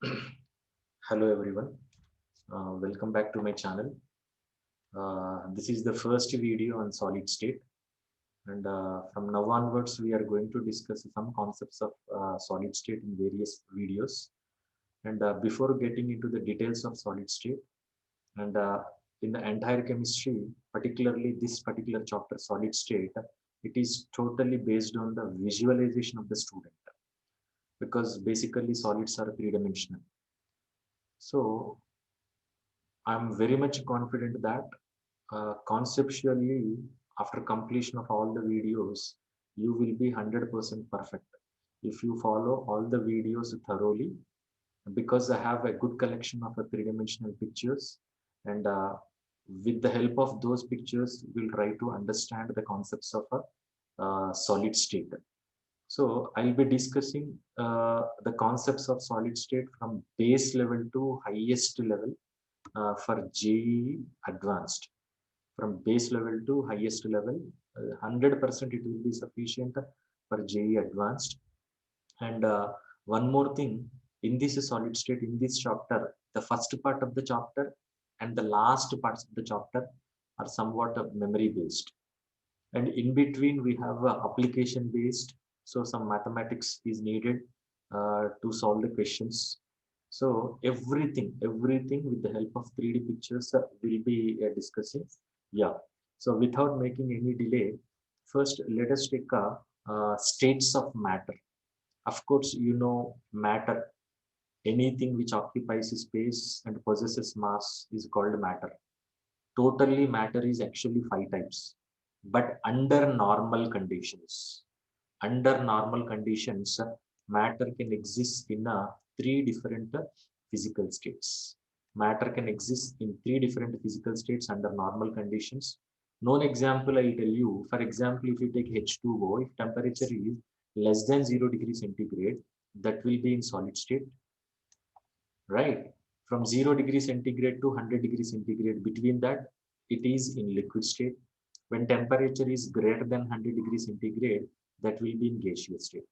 Hello everyone, welcome back to my channel. This is the first video on solid state, and from now onwards we are going to discuss some concepts of solid state in various videos. And before getting into the details of solid state, and in the entire chemistry, particularly this particular chapter solid state, it is totally based on the visualization of the student, because basically solids are three-dimensional. So I'm very much confident that conceptually, after completion of all the videos, you will be 100% perfect if you follow all the videos thoroughly, because I have a good collection of three-dimensional pictures, and with the help of those pictures, we'll try to understand the concepts of a solid state. So I'll be discussing the concepts of solid state from base level to highest level for JEE advanced. From base level to highest level, 100% it will be sufficient for JEE advanced. And one more thing, in this solid state, in this chapter, the first part of the chapter and the last parts of the chapter are somewhat memory based, and in between we have application based, so some mathematics is needed to solve the questions. So everything with the help of 3D pictures will be discussing. Yeah, so without making any delay, first let us take a states of matter. Of course, you know matter, anything which occupies space and possesses mass is called matter. Totally matter is actually five types, but under normal conditions, matter can exist in three different physical states. Matter can exist in three different physical states under normal conditions. Known example I'll tell you. For example, if you take H2O, if temperature is less than 0 degrees centigrade, that will be in solid state, right? From 0 degree centigrade to 100 degree centigrade, between that, it is in liquid state. When temperature is greater than 100 degree centigrade, that will be in gaseous state.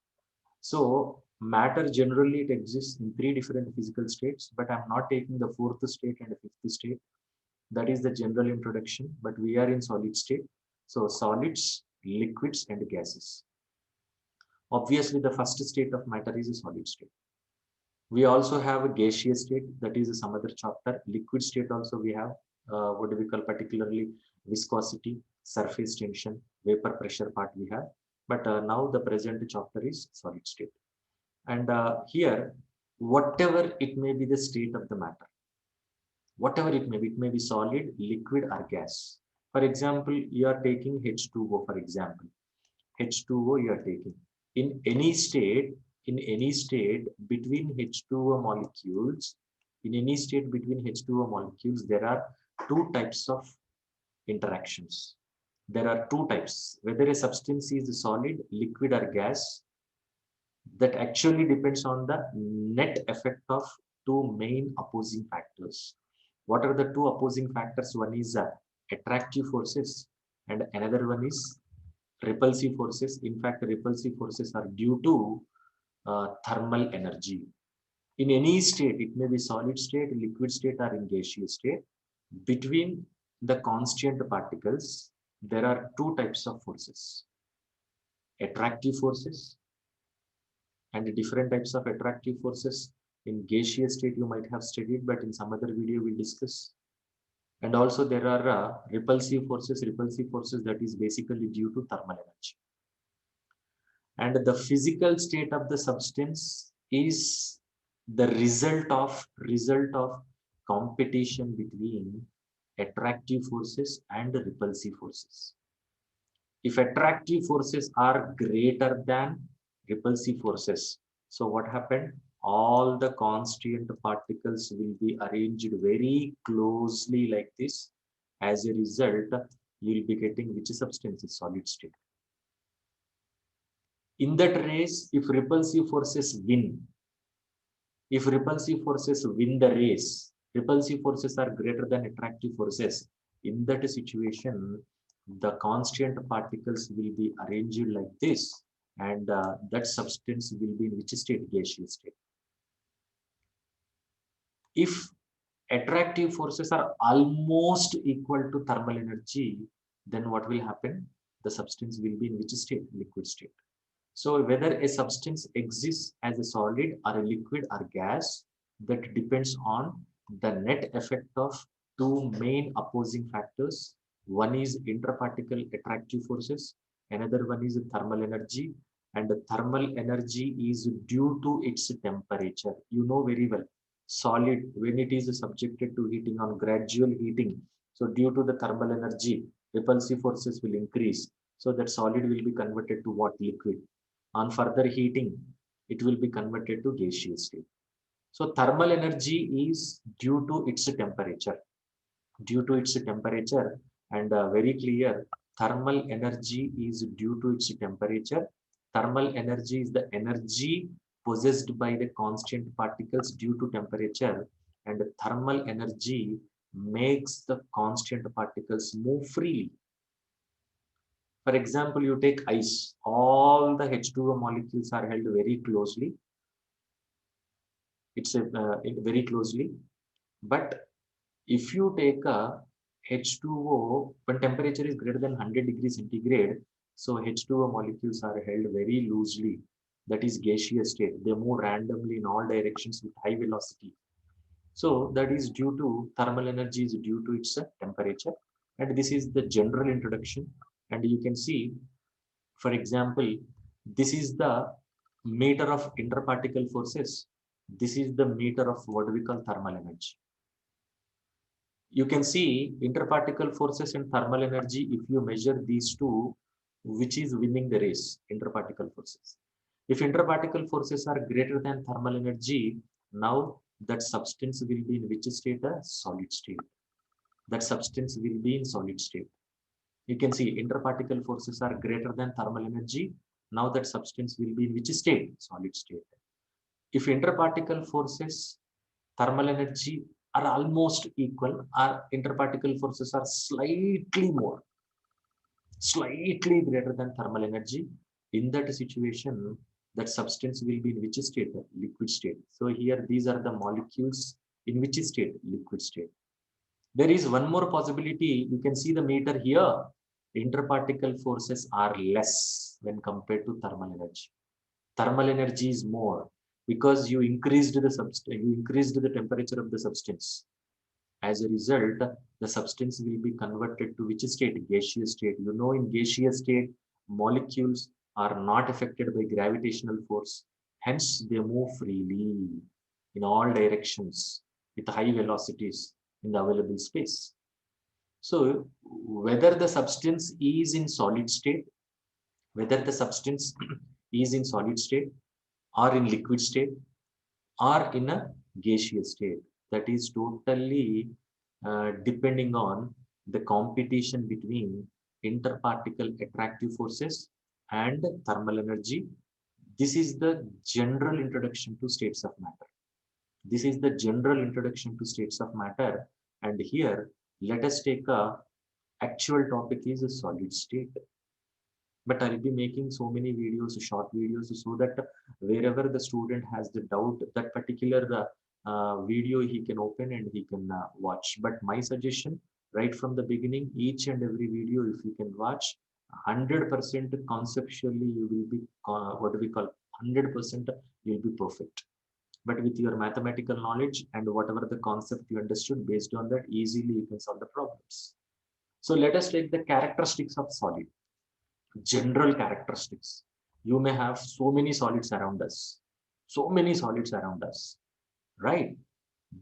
So matter generally it exists in three different physical states, but I'm not taking the fourth state and the fifth state. That is the general introduction, but we are in solid state. So solids, liquids, and gases. Obviously the first state of matter is a solid state. We also have a gaseous state, that is some other chapter. Liquid state also we have, what do we call, particularly viscosity, surface tension, vapor pressure part we have. But now the present chapter is solid state. And here, whatever it may be the state of the matter, whatever it may be solid, liquid, or gas. For example, you are taking H2O, for example. H2O you are taking. In any state, between H2O molecules, in any state between H2O molecules, there are two types of interactions. There are two types. Whether a substance is solid, liquid, or gas, that actually depends on the net effect of two main opposing factors. What are the two opposing factors? One is attractive forces, and another one is repulsive forces. In fact, repulsive forces are due to thermal energy. In any state, it may be solid state, liquid state, or in gaseous state, between the constant particles, there are two types of forces: attractive forces, and different types of attractive forces. In gaseous state, you might have studied, but in some other video we'll discuss. And also there are repulsive forces that is basically due to thermal energy. And the physical state of the substance is the result of competition between attractive forces and repulsive forces. If attractive forces are greater than repulsive forces, so what happened? All the constant particles will be arranged very closely like this. As a result, you will be getting which substance is solid state. In that race, if repulsive forces win, the race, repulsive forces are greater than attractive forces. In that situation, the constant particles will be arranged like this, and that substance will be in which state? Gaseous state. If attractive forces are almost equal to thermal energy, then what will happen? The substance will be in which state? Liquid state. So whether a substance exists as a solid or a liquid or gas, that depends on the net effect of two main opposing factors. One is interparticle attractive forces, another one is thermal energy, and the thermal energy is due to its temperature. You know very well, solid, when it is subjected to heating, on gradual heating, so due to the thermal energy, repulsive forces will increase, so that solid will be converted to what? Liquid. On further heating, it will be converted to gaseous state. So thermal energy is due to its temperature. Due to its temperature, and very clear, thermal energy is due to its temperature. Thermal energy is the energy possessed by the constant particles due to temperature, and thermal energy makes the constant particles move freely. For example, you take ice, all the H2O molecules are held very closely. It's very closely. But if you take a H2O, when temperature is greater than 100 degrees centigrade, so H2O molecules are held very loosely. That is gaseous state. They move randomly in all directions with high velocity. So that is due to thermal energy is due to its temperature. And this is the general introduction. And you can see, for example, this is the meter of interparticle forces. This is the meter of what we call thermal energy. You can see interparticle forces and thermal energy. If you measure these two, which is winning the race? Interparticle forces. If interparticle forces are greater than thermal energy, now that substance will be in which state? A solid state. That substance will be in solid state. You can see interparticle forces are greater than thermal energy. Now that substance will be in which state? Solid state. If interparticle forces, thermal energy are almost equal, or interparticle forces are slightly greater than thermal energy, in that situation, that substance will be in which state? Liquid state. So here, these are the molecules in which state? Liquid state. There is one more possibility. You can see the meter here. Interparticle forces are less when compared to thermal energy. Thermal energy is more because you increased the temperature of the substance. As a result, the substance will be converted to which state? Gaseous state. You know, in gaseous state, molecules are not affected by gravitational force. Hence, they move freely in all directions with high velocities in the available space. So, whether the substance is in solid state, whether the substance is in solid state or in liquid state or in a gaseous state, that is totally depending on the competition between interparticle attractive forces and thermal energy. This is the general introduction to states of matter. This is the general introduction to states of matter. And here, let us take a actual topic is a solid state. But I'll be making so many videos, short videos, so that wherever the student has the doubt, that particular video he can open and he can watch. But my suggestion, right from the beginning, each and every video, if you can watch, 100% conceptually, you will be, what do we call, 100% you'll be perfect. But with your mathematical knowledge and whatever the concept you understood, based on that, easily you can solve the problems. So let us take the characteristics of solid. General characteristics. You may have so many solids around us, right?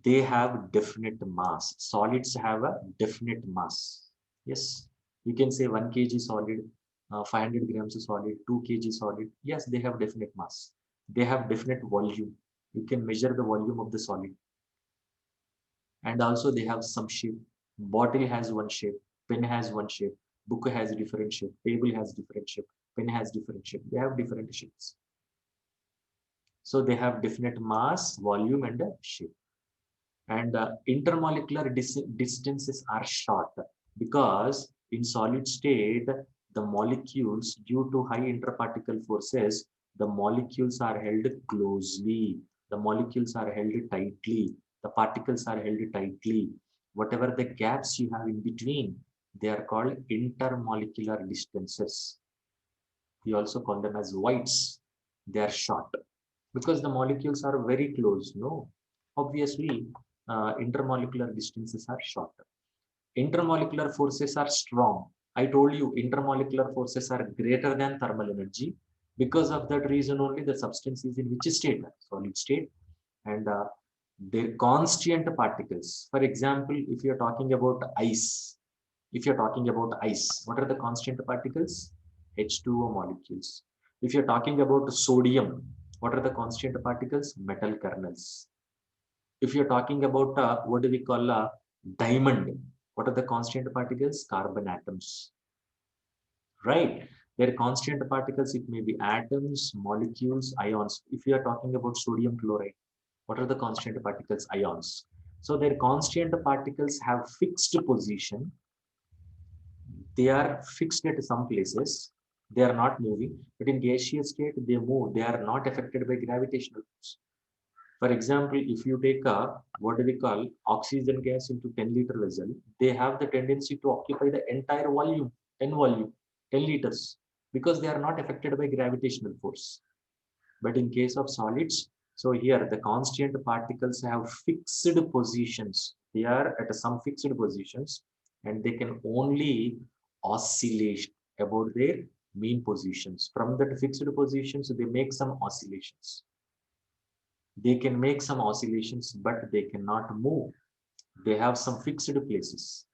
They have definite mass. Solids have a definite mass. Yes, you can say 1 kg solid, 500 grams of solid, 2 kg solid. Yes, they have definite mass. They have definite volume. You can measure the volume of the solid. And also they have some shape. Bottle has one shape, pen has one shape, book has a different shape, table has different shape, pen has different shape. They have different shapes. So they have definite mass, volume, and shape. And intermolecular distances are short because in solid state, the molecules, due to high interparticle forces, the molecules are held closely. The molecules are held tightly. The particles are held tightly. Whatever the gaps you have in between, they are called intermolecular distances. We also call them as voids. They are short because the molecules are very close. No, obviously, intermolecular distances are short. Intermolecular forces are strong. I told you intermolecular forces are greater than thermal energy. Because of that reason only the substance is in which state? Solid state. And their constant particles. For example, if you're talking about ice, what are the constant particles? H2O molecules. If you're talking about sodium, what are the constant particles? Metal kernels. If you're talking about what do we call diamond, what are the constant particles? Carbon atoms, right? Their constant particles, it may be atoms, molecules, ions. If you are talking about sodium chloride, what are the constant particles? Ions. So their constant particles have fixed position. They are fixed at some places. They are not moving, but in gaseous state, they move. They are not affected by gravitational force. For example, if you take a, what do we call, oxygen gas into 10-liter vessel, they have the tendency to occupy the entire volume, 10 liters, because they are not affected by gravitational force. But in case of solids, so here the constant particles have fixed positions. They are at some fixed positions and they can only oscillate about their mean positions. From that fixed positions, they make some oscillations. They can make some oscillations, but they cannot move. They have some fixed places.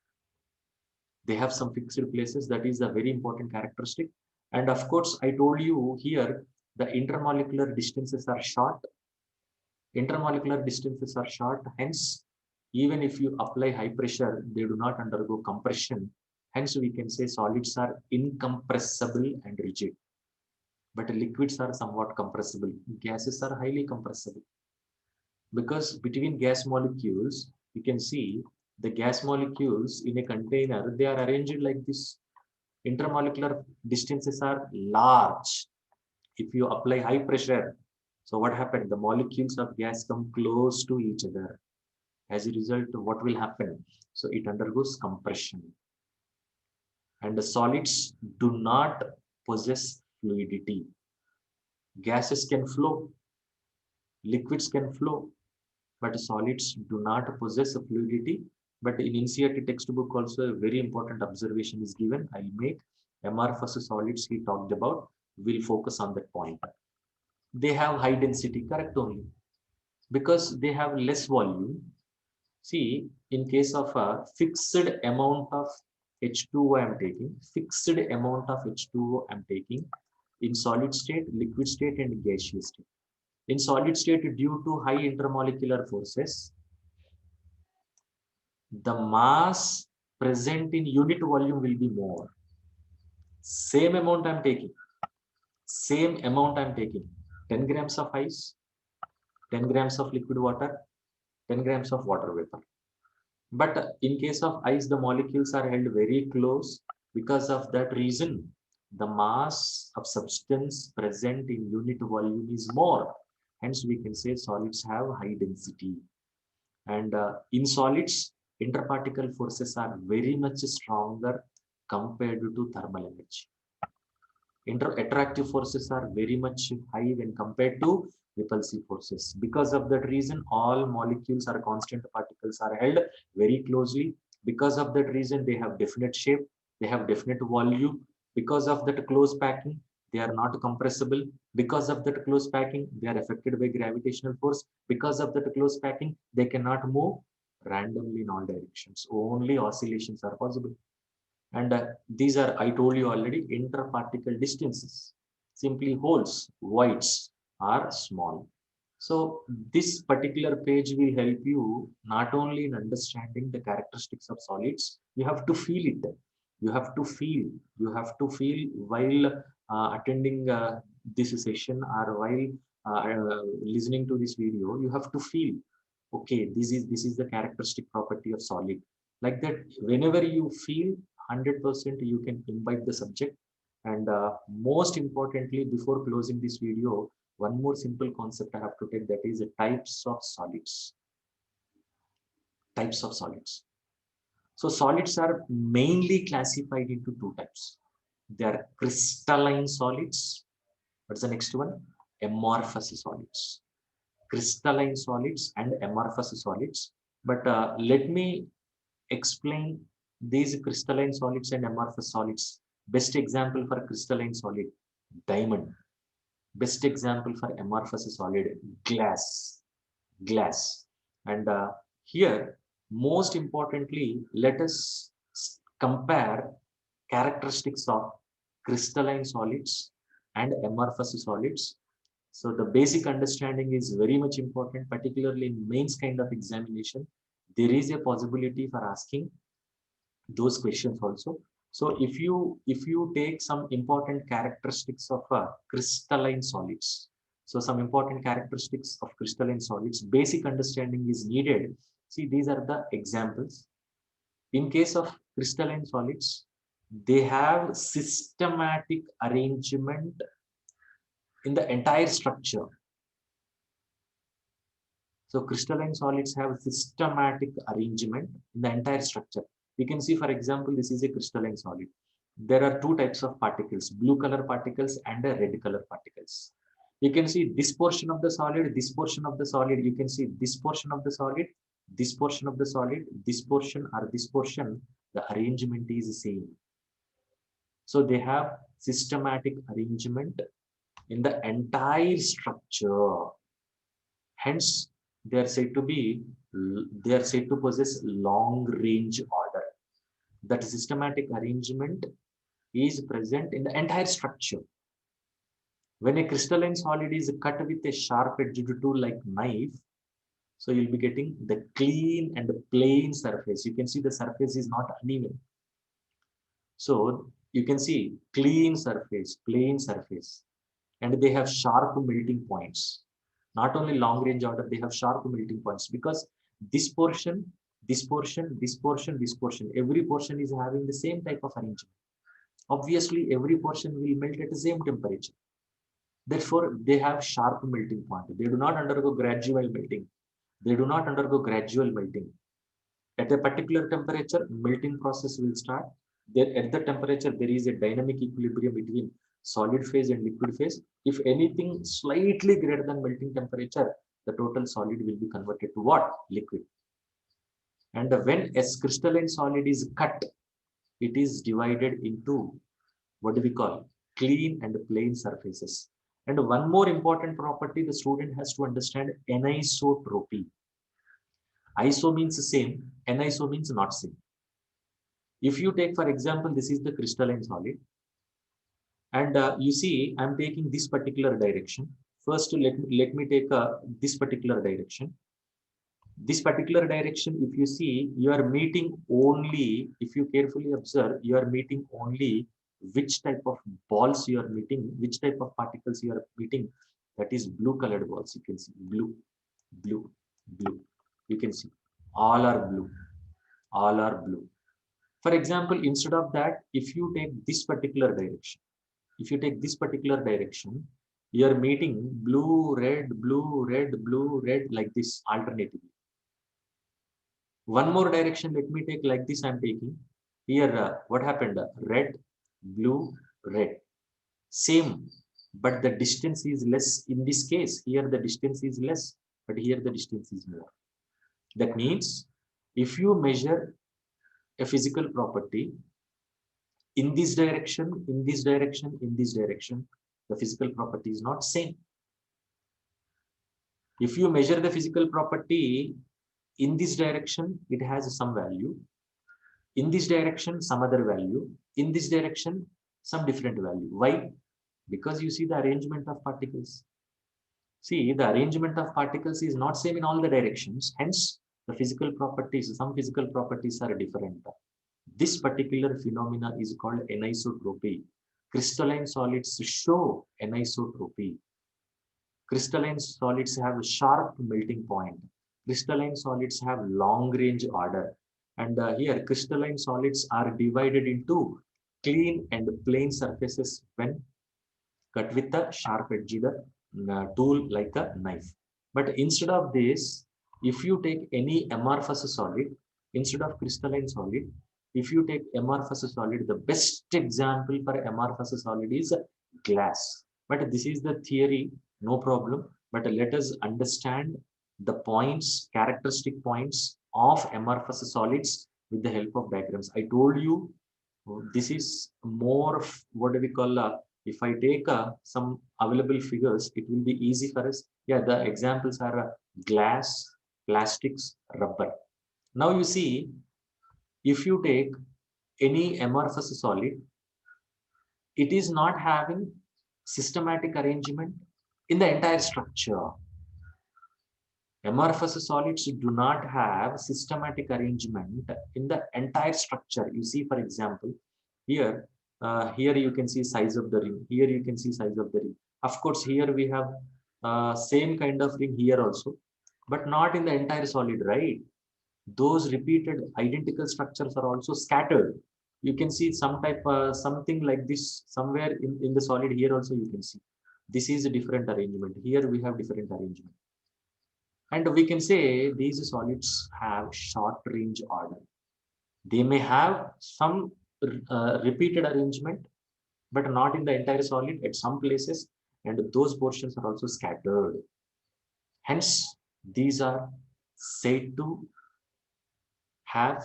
That is a very important characteristic. And of course, I told you here, the intermolecular distances are short. Hence, even if you apply high pressure, they do not undergo compression. Hence, we can say solids are incompressible and rigid. But liquids are somewhat compressible. Gases are highly compressible. Because between gas molecules, you can see the gas molecules in a container, they are arranged like this. Intermolecular distances are large. If you apply high pressure, so what happened? The molecules of gas come close to each other. As a result, what will happen? So it undergoes compression. And the solids do not possess fluidity. Gases can flow, liquids can flow, but solids do not possess a fluidity. But in NCERT textbook also a very important observation is given. I'll make amorphous solids he talked about. We'll focus on that point. They have high density, correct only, because they have less volume. See, in case of a fixed amount of H2O I'm taking, in solid state, liquid state, and gaseous state. In solid state, due to high intermolecular forces, the mass present in unit volume will be more. Same amount I'm taking. 10 grams of ice, 10 grams of liquid water, 10 grams of water vapor. But in case of ice, the molecules are held very close. Because of that reason, the mass of substance present in unit volume is more. Hence, we can say solids have high density. And in solids, interparticle forces are very much stronger compared to thermal energy. Attractive forces are very much high when compared to repulsive forces. Because of that reason, all molecules or constant particles are held very closely. Because of that reason, they have definite shape, they have definite volume. Because of that close packing, they are not compressible. Because of that close packing, they are affected by gravitational force. Because of that close packing, they cannot move randomly in all directions. Only oscillations are possible. And these are, I told you already, interparticle distances. Simply holes, voids are small. So this particular page will help you not only in understanding the characteristics of solids, you have to feel it. You have to feel while attending this session or while listening to this video, you have to feel, okay, this is the characteristic property of solid. Like that, whenever you feel 100%, you can imbibe the subject. And most importantly, before closing this video, one more simple concept I have to take, that is the types of solids. types of solids. So solids are mainly classified into two types. They are crystalline solids. What's the next one? Amorphous solids. Crystalline solids and amorphous solids. But let me explain these crystalline solids and amorphous solids. Best example for crystalline solid, diamond. Best example for amorphous solid, glass. Glass. And here, most importantly, let us compare characteristics of crystalline solids and amorphous solids. So the basic understanding is very much important, particularly in mains kind of examination. There is a possibility for asking those questions also. So if you take some important characteristics of crystalline solids, so some important characteristics of crystalline solids, basic understanding is needed. See, these are the examples. In case of crystalline solids, they have systematic arrangement in the entire structure. So crystalline solids have systematic arrangement in the entire structure. We can see, for example, this is a crystalline solid. There are two types of particles, blue color particles and red color particles. You can see this portion of the solid, this portion of the solid. You can see this portion of the solid, this portion of the solid, this portion or this portion. The arrangement is the same. So they have systematic arrangement in the entire structure. Hence, they are said to possess long range order. That systematic arrangement is present in the entire structure. When a crystalline solid is cut with a sharp edged tool like knife, so you'll be getting the clean and plain surface. You can see the surface is not uneven. So you can see clean surface, plain surface, and they have sharp melting points. Not only long range order, they have sharp melting points because this portion, this portion, this portion, this portion, every portion is having the same type of arrangement. Obviously, every portion will melt at the same temperature. Therefore, they have sharp melting point. They do not undergo gradual melting. They do not undergo gradual melting. At a particular temperature, melting process will start. There, at the temperature, there is a dynamic equilibrium between solid phase and liquid phase. If anything slightly greater than melting temperature, the total solid will be converted to what? Liquid. And when a crystalline solid is cut, it is divided into what do we call clean and plain surfaces. And one more important property the student has to understand, anisotropy. Iso means same, aniso means not same. If you take, for example, this is the crystalline solid, and you see, I'm taking this particular direction. First, let me take this particular direction. This particular direction, if you see, you are meeting only, if you carefully observe, you are meeting only which type of balls you are meeting, which type of particles you are meeting. That is blue colored balls. You can see blue, blue, blue. You can see all are blue, all are blue. For example, instead of that, if you take this particular direction, if you take this particular direction, you are meeting blue, red, blue, red, blue, red, like this alternatively. One more direction, let me take like this. I'm taking here. What happened? Red, blue, red. Same, but the distance is less in this case. Here the distance is less, but here the distance is more. That means if you measure a physical property in this direction, in this direction, in this direction, the physical property is not same. If you measure the physical property in this direction, it has some value. In this direction, some other value. In this direction, some different value. Why? Because you see the arrangement of particles. See, the arrangement of particles is not same in all the directions. Hence, the physical properties, some physical properties are different. This particular phenomena is called anisotropy. Crystalline solids show anisotropy. Crystalline solids have a sharp melting point. Crystalline solids have long range order. And here crystalline solids are divided into clean and plain surfaces when cut with a sharp edged tool like a knife. But instead of this, If you take any amorphous solid instead of crystalline solid, if you take amorphous solid, the best example for amorphous solid is glass. But this is the theory, no problem. But let us understand the points, characteristic points of amorphous solids with the help of diagrams. I told you this is more of what do we call if I take some available figures, it will be easy for us. Yeah, the examples are glass, plastics, rubber. Now you see, if you take any amorphous solid, it is not having systematic arrangement in the entire structure. Amorphous solids do not have systematic arrangement in the entire structure. You see, for example, here, here you can see size of the ring. Here you can see size of the ring. Of course, here we have same kind of ring here also, but not in the entire solid, right? Those repeated identical structures are also scattered. You can see some type, something like this somewhere in the solid here also you can see. This is a different arrangement. Here we have different arrangement. And we can say these solids have short range order. They may have some repeated arrangement, but not in the entire solid at some places, and those portions are also scattered. Hence, these are said to have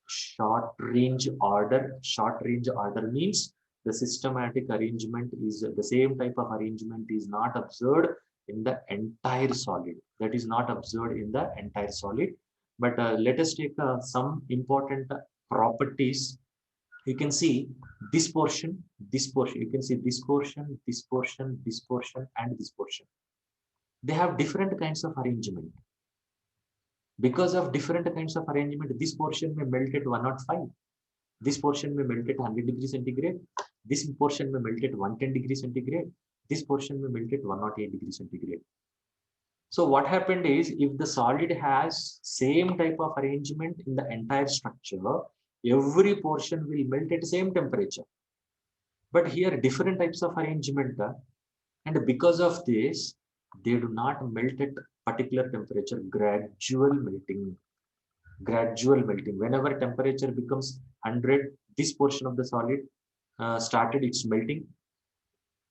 short range order. Short range order means the systematic arrangement is the same type of arrangement is not observed in the entire solid. That is not observed in the entire solid. But let us take some important properties. You can see this portion, this portion. You can see this portion, this portion, this portion, and this portion. They have different kinds of arrangement. Because of different kinds of arrangement, this portion may melt at 105. This portion may melt at 100 degrees centigrade. This portion may melt at 110 degrees centigrade. This portion may melt at 108 degrees centigrade. So what happened is, if the solid has same type of arrangement in the entire structure, every portion will melt at same temperature. But here different types of arrangement, and because of this, they do not melt at particular temperature, gradual melting. Gradual melting. Whenever temperature becomes 100, this portion of the solid started its melting.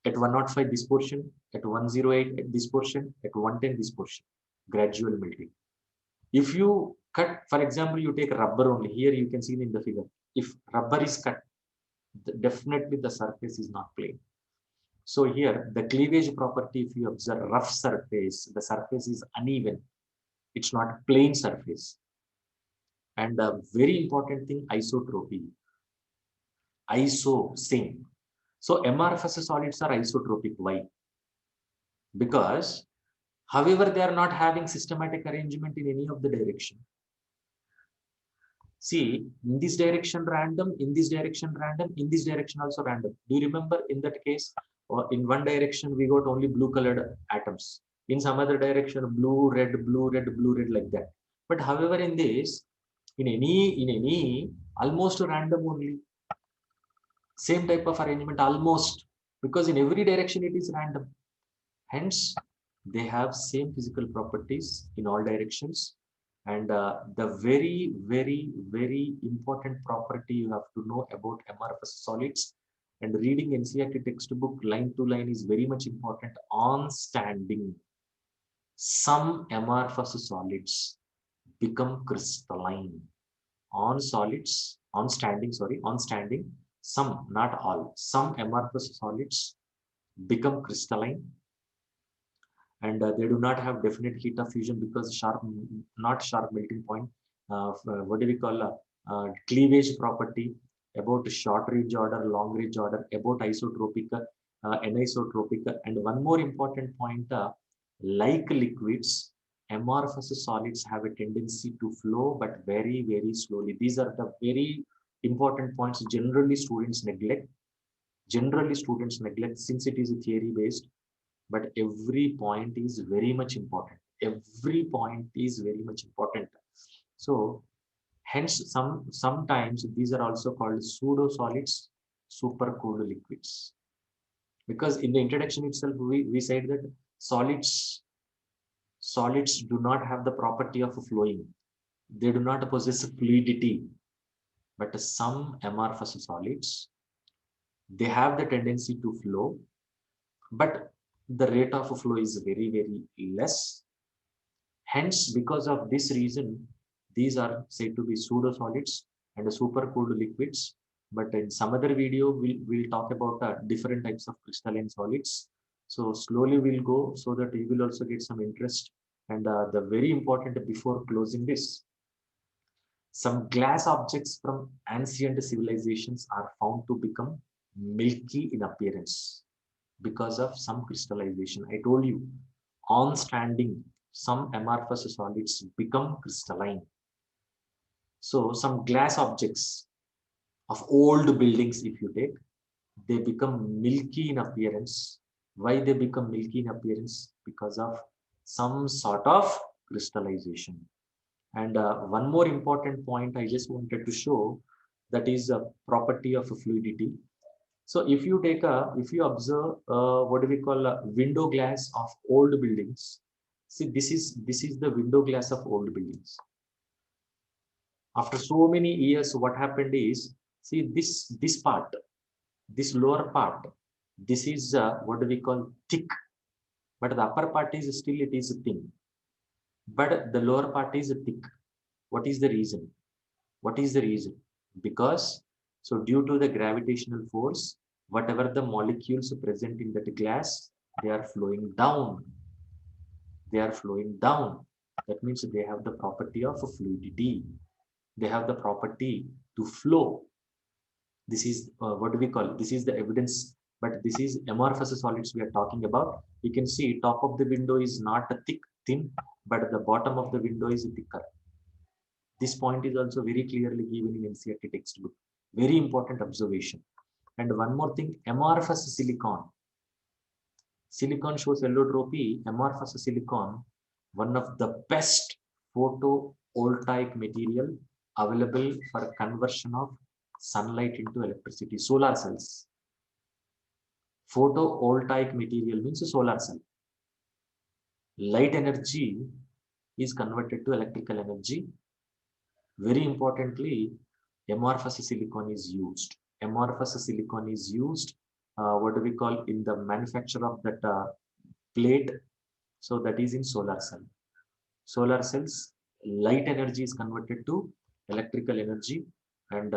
At 105, this portion. At 108, at this portion. At 110, this portion. Gradual melting. If you cut, for example, you take rubber only. Here you can see in the figure. If rubber is cut, definitely the surface is not plain. So here, the cleavage property, if you observe rough surface, the surface is uneven. It's not plain surface. And a very important thing, isotropy. Iso, same. So amorphous solids are isotropic. Why? Because, however, they are not having systematic arrangement in any of the direction. See, in this direction random, in this direction random, in this direction also random. Do you remember in that case, or in one direction we got only blue colored atoms. In some other direction, blue, red, blue, red, blue, red, like that. But however, in this, in any, almost random only. Same type of arrangement almost, because in every direction it is random. Hence, they have same physical properties in all directions. And the very, very, very important property you have to know about amorphous solids, and reading NCERT textbook line to line is very much important. On standing, some amorphous solids become crystalline. On standing, some, not all, some amorphous solids become crystalline, and they do not have definite heat of fusion because not sharp melting point. What do we call cleavage property, about short range order, long range order, about isotropic, anisotropic, and one more important point, like liquids, amorphous solids have a tendency to flow, but very, very slowly. These are the very important points generally students neglect. Generally, students neglect since it is a theory based, but every point is very much important. Every point is very much important. So, hence, sometimes these are also called pseudo solids, supercooled liquids. Because in the introduction itself, we said that solids solids do not have the property of flowing. They do not possess fluidity. But some amorphous solids, they have the tendency to flow, but the rate of flow is very, very less. Hence, because of this reason, these are said to be pseudo-solids and supercooled liquids. But in some other video, we'll talk about different types of crystalline solids. So slowly we'll go so that you will also get some interest. And the very important before closing this, some glass objects from ancient civilizations are found to become milky in appearance because of some crystallization. I told you, on standing, some amorphous solids become crystalline. So some glass objects of old buildings, if you take, they become milky in appearance. Why they become milky in appearance? Because of some sort of crystallization. And one more important point I just wanted to show, that is a property of fluidity. So if you observe what do we call a window glass of old buildings, see this is the window glass of old buildings. After so many years, what happened is, see this part, this lower part, this is what do we call thick, but the upper part is still it is thin, but the lower part is thick. What is the reason? What is the reason? Because, so due to the gravitational force, whatever the molecules present in that glass, they are flowing down. They are flowing down. That means they have the property of fluidity. They have the property to flow. This is what do we call? This is the evidence, but this is amorphous solids we are talking about. You can see top of the window is not a thin, but the bottom of the window is thicker. This point is also very clearly given in NCERT textbook. Very important observation. And one more thing, amorphous silicon. Silicon shows allotropy. Amorphous silicon, one of the best photovoltaic material available for conversion of sunlight into electricity. Solar cells. Photovoltaic material means solar cell. Light energy is converted to electrical energy. Very importantly, amorphous silicon is used. Amorphous silicon is used, what do we call, in the manufacture of that plate. So that is in solar cell. Solar cells, light energy is converted to electrical energy. And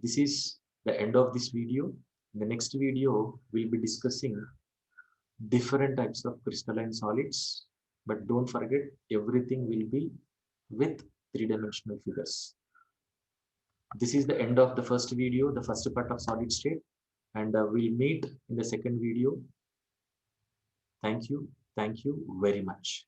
this is the end of this video. In the next video, we'll be discussing different types of crystalline solids. But don't forget, everything will be with three-dimensional figures. This is the end of the first video, the first part of solid state, and we'll meet in the second video. Thank you very much.